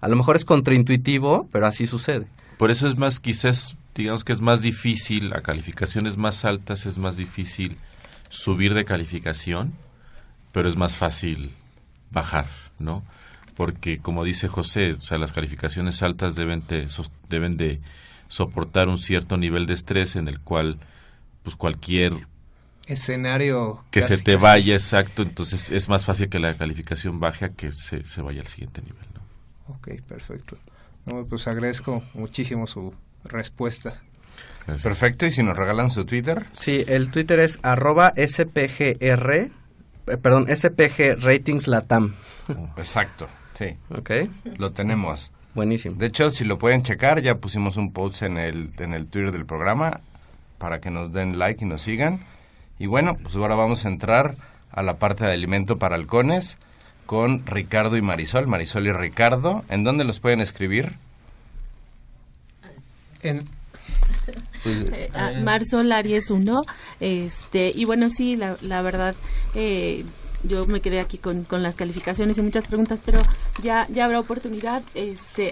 A lo mejor es contraintuitivo, pero así sucede. Por eso es más, quizás, digamos que es más difícil, a calificaciones más altas es más difícil subir de calificación, pero es más fácil bajar, ¿no? Porque, como dice José, o sea, las calificaciones altas deben de soportar un cierto nivel de estrés en el cual, pues, cualquier escenario que se te vaya, exacto, entonces es más fácil que la calificación baje a que se vaya al siguiente nivel, ¿no? Ok, perfecto. No, pues agradezco muchísimo su respuesta. Gracias. Perfecto, ¿y si nos regalan su Twitter? Sí, el Twitter es @SPG Ratings Latam. Exacto, sí. Okay. Lo tenemos. Buenísimo. De hecho, si lo pueden checar, ya pusimos un post en el Twitter del programa para que nos den like y nos sigan. Y bueno, pues ahora vamos a entrar a la parte de alimento para halcones con Ricardo y Marisol. Marisol y Ricardo, ¿en dónde los pueden escribir? Marsol Aries 1, y bueno, sí, la verdad, yo me quedé aquí con las calificaciones y muchas preguntas, pero ya habrá oportunidad.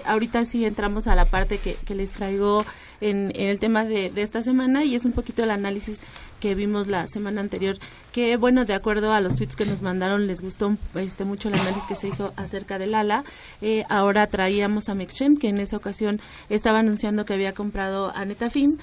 Ahorita sí entramos a la parte que les traigo en el tema de esta semana, y es un poquito el análisis que vimos la semana anterior, que bueno, de acuerdo a los tweets que nos mandaron, les gustó mucho el análisis que se hizo acerca del ALA. Ahora traíamos a Mexchem, que en esa ocasión estaba anunciando que había comprado a Netafim,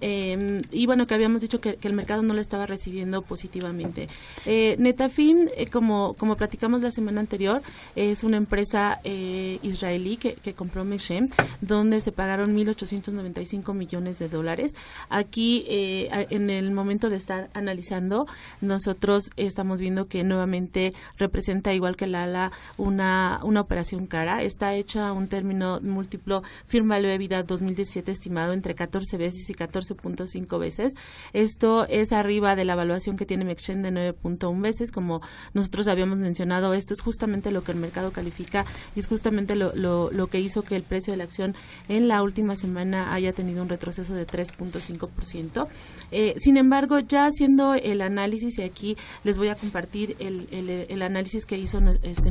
y bueno, que habíamos dicho que el mercado no lo estaba recibiendo positivamente. Netafim, como platicamos la semana anterior, es una empresa israelí que compró Mexchem, donde se pagaron $1,895 millones. Aquí, en el momento de estar analizando, nosotros estamos viendo que nuevamente representa, igual que el ALA, una operación cara. Está hecha a un término múltiplo Firm Value EBITDA 2017 estimado entre 14 veces y 14.5 veces. Esto es arriba de la evaluación que tiene Mexchem de 9.1 veces. Como nosotros habíamos mencionado, esto es justamente lo que el mercado califica y es justamente lo que hizo que el precio de la acción en la última semana haya tenido un retroceso de 3.5%. Sin embargo, ya haciendo el análisis, y aquí les voy a compartir el análisis que hizo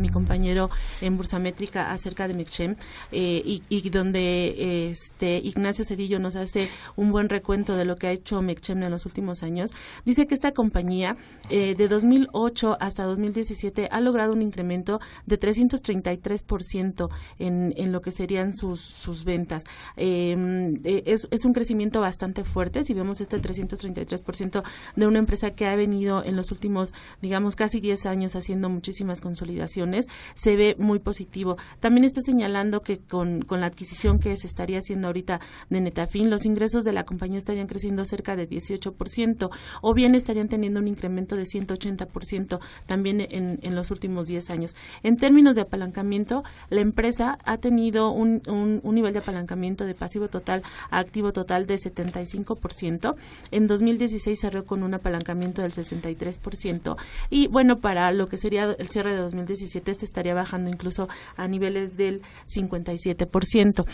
mi compañero en Bursamétrica acerca de MECCHEM, y donde Ignacio Cedillo nos hace un buen recuento de lo que ha hecho MECCHEM en los últimos años. Dice que esta compañía de 2008 hasta 2017 ha logrado un incremento de 333% en lo que serían sus ventas. Es un crecimiento bastante fuerte. Si vemos este 333% de una empresa que ha venido en los últimos, digamos, casi 10 años haciendo muchísimas consolidaciones, se ve muy positivo. También está señalando que con la adquisición que se estaría haciendo ahorita de Netafin, los ingresos de la compañía estarían creciendo cerca de 18%, o bien estarían teniendo un incremento de 180% también en los últimos 10 años. En términos de apalancamiento, la empresa ha tenido un nivel de apalancamiento de pasivo total a activo total de 75%. En 2016 cerró con un apalancamiento del 63%, y bueno, para lo que sería el cierre de 2017 estaría bajando incluso a niveles del 57%.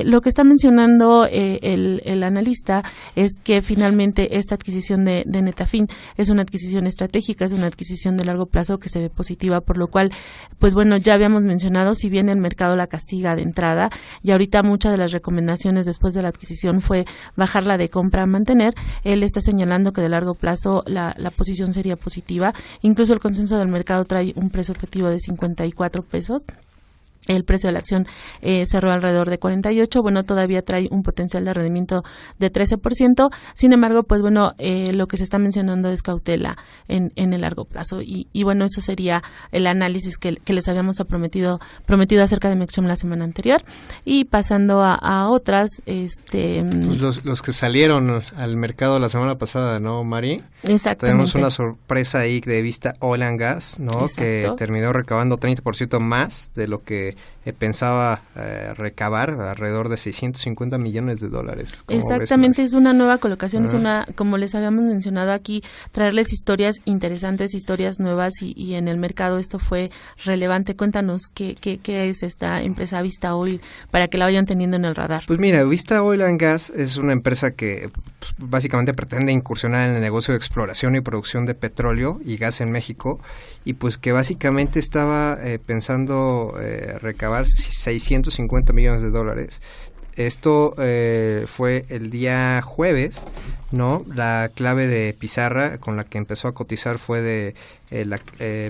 Lo que está mencionando el analista es que finalmente esta adquisición de Netafin es una adquisición estratégica, es una adquisición de largo plazo que se ve positiva, por lo cual, pues bueno, ya habíamos mencionado, si bien el mercado la castiga de entrada, y ahorita muchas de las recomendaciones después de la adquisición fue bajarla de compra a mantener, él está señalando que de largo plazo la posición sería positiva. Incluso el consenso del mercado trae un precio objetivo de 54 pesos. El precio de la acción cerró alrededor de 48, bueno, todavía trae un potencial de rendimiento de 13%, sin embargo, pues bueno, lo que se está mencionando es cautela en el largo plazo, y bueno, eso sería el análisis que les habíamos prometido acerca de MECCHEM la semana anterior. Y pasando a otras, pues los que salieron al mercado la semana pasada, ¿no, Mari? Exactamente. Tenemos una sorpresa ahí de Vista Oil and Gas, ¿no? Exacto. Que terminó recabando 30% más de lo que pensaba recabar, alrededor de $650 millones. Exactamente, es una nueva colocación, es una, como les habíamos mencionado aquí, traerles historias interesantes, historias nuevas, y en el mercado esto fue relevante. Cuéntanos qué es esta empresa Vista Oil, para que la vayan teniendo en el radar. Pues mira, Vista Oil and Gas es una empresa que pues, básicamente pretende incursionar en el negocio de exploración y producción de petróleo y gas en México, y pues que básicamente estaba pensando recabar $650 millones. Esto fue el día jueves, ¿no? La clave de pizarra con la que empezó a cotizar fue de la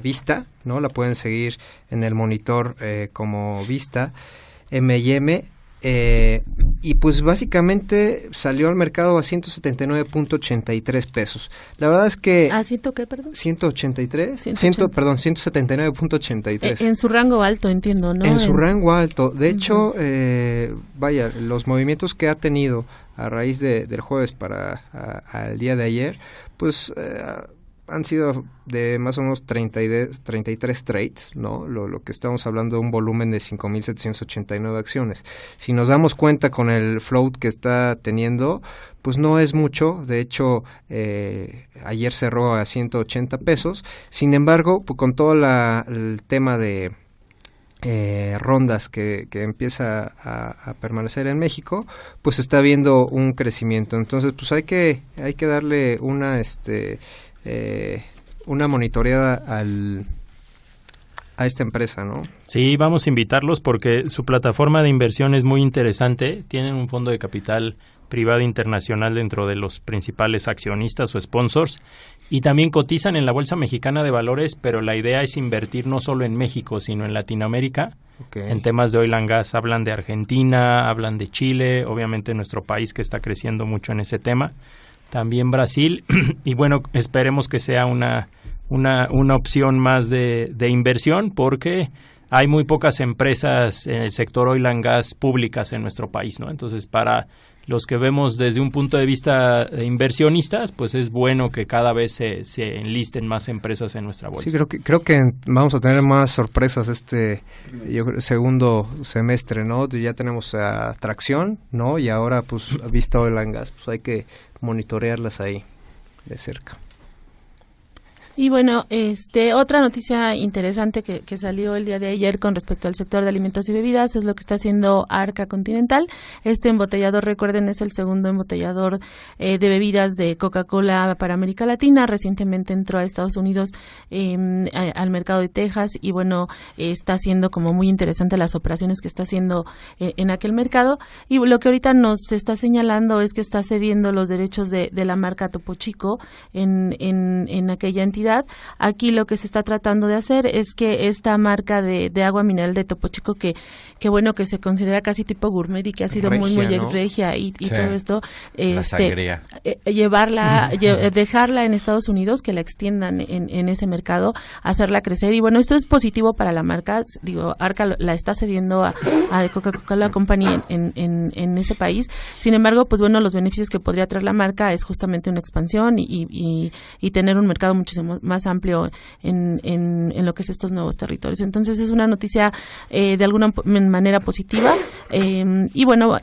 Vista, ¿no? La pueden seguir en el monitor como Vista M&M. Y pues básicamente salió al mercado a 179.83 pesos. La verdad es que... ¿A ciento qué, perdón? 183. 179.83. En su rango alto, entiendo, ¿no? En su rango alto. De hecho, vaya, los movimientos que ha tenido a raíz del jueves para al día de ayer, pues... han sido de más o menos 33 trades, ¿no? Lo que estamos hablando de un volumen de 5.789 acciones. Si nos damos cuenta con el float que está teniendo, pues no es mucho. De hecho, ayer cerró a 180 pesos. Sin embargo, pues con todo el tema de rondas que empieza a permanecer en México, pues está viendo un crecimiento. Entonces, pues hay que darle una monitoreada a esta empresa, ¿no? Sí, vamos a invitarlos porque su plataforma de inversión es muy interesante. Tienen un fondo de capital privado internacional dentro de los principales accionistas o sponsors, y también cotizan en la Bolsa Mexicana de Valores, pero la idea es invertir no solo en México, sino en Latinoamérica. Okay. En temas de oil and gas hablan de Argentina, hablan de Chile, obviamente nuestro país que está creciendo mucho en ese tema. También Brasil, y bueno, esperemos que sea una opción más de inversión, porque hay muy pocas empresas en el sector oil and gas públicas en nuestro país, ¿no? Entonces, para los que vemos desde un punto de vista de inversionistas, pues es bueno que cada vez se enlisten más empresas en nuestra bolsa. Sí, creo que vamos a tener más sorpresas segundo semestre, ¿no? Ya tenemos Tracción, ¿no? Y ahora, pues, Vista Oil and Gas, pues hay que monitorearlas ahí de cerca. Y bueno, otra noticia interesante que salió el día de ayer con respecto al sector de alimentos y bebidas es lo que está haciendo Arca Continental. Este embotellador, recuerden, es el segundo embotellador de bebidas de Coca-Cola para América Latina. Recientemente entró a Estados Unidos al mercado de Texas y bueno, está haciendo como muy interesante las operaciones que está haciendo en aquel mercado. Y lo que ahorita nos está señalando es que está cediendo los derechos de la marca Topo Chico en aquella entidad. Aquí lo que se está tratando de hacer es que esta marca de agua mineral de Topo Chico que bueno, que se considera casi tipo gourmet y que ha sido regia, muy ¿no? regia y sí, todo esto, la sangría. Dejarla en Estados Unidos, que la extiendan en ese mercado, hacerla crecer. Y bueno, esto es positivo para la marca. Digo, Arca la está cediendo a Coca-Cola Company en ese país. Sin embargo, pues bueno, los beneficios que podría traer la marca es justamente una expansión y tener un mercado muchísimo más amplio en lo que es estos nuevos territorios. Entonces es una noticia de alguna manera positiva y bueno,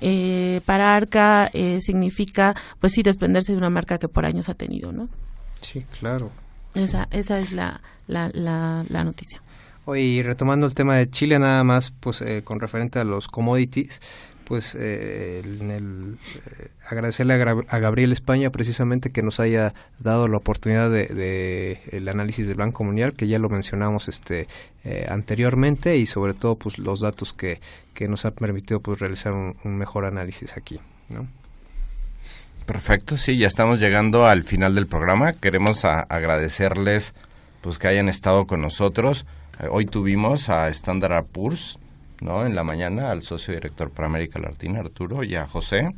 para Arca significa pues sí desprenderse de una marca que por años ha tenido, ¿no? Sí, claro. Esa es la noticia. Oye, y retomando el tema de Chile nada más, pues con referente a los commodities, pues agradecerle a Gabriel España precisamente que nos haya dado la oportunidad de el análisis del Banco Mundial, que ya lo mencionamos anteriormente, y sobre todo pues los datos que nos han permitido pues realizar un mejor análisis aquí, ¿no? Perfecto, sí, ya estamos llegando al final del programa. Queremos agradecerles pues que hayan estado con nosotros. Hoy tuvimos a Standard & Poor's, ¿no? En la mañana, al socio director para América Latina, Arturo, y a José,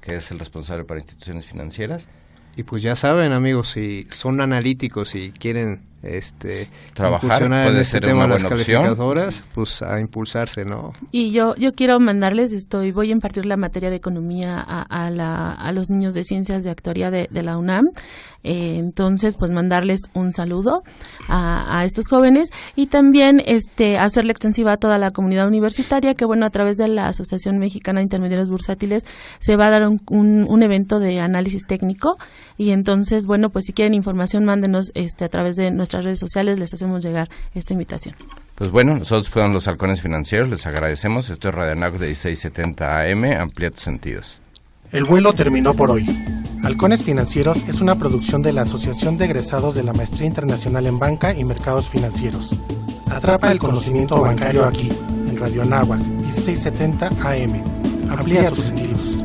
que es el responsable para instituciones financieras. Y pues ya saben, amigos, si son analíticos y quieren trabajar, puede ser tema una buena opción, pues a impulsarse, ¿no? Y yo quiero mandarles, voy a impartir la materia de economía a los niños de ciencias de actuaría de la UNAM. Entonces, pues mandarles un saludo a estos jóvenes y también hacerle extensiva a toda la comunidad universitaria, que bueno, a través de la Asociación Mexicana de Intermediarios Bursátiles se va a dar un evento de análisis técnico. Y entonces, bueno, pues si quieren información, mándenos a través de nuestras redes sociales, les hacemos llegar esta invitación. Pues bueno, nosotros fueron los Halcones Financieros, les agradecemos. Esto es Radio ANAWAC de 1670 AM, amplía tus sentidos. El vuelo terminó por hoy. Halcones Financieros es una producción de la Asociación de Egresados de la Maestría Internacional en Banca y Mercados Financieros. Atrapa el conocimiento bancario aquí, en Radio ANAWAC 1670 AM. Amplía tus sentidos.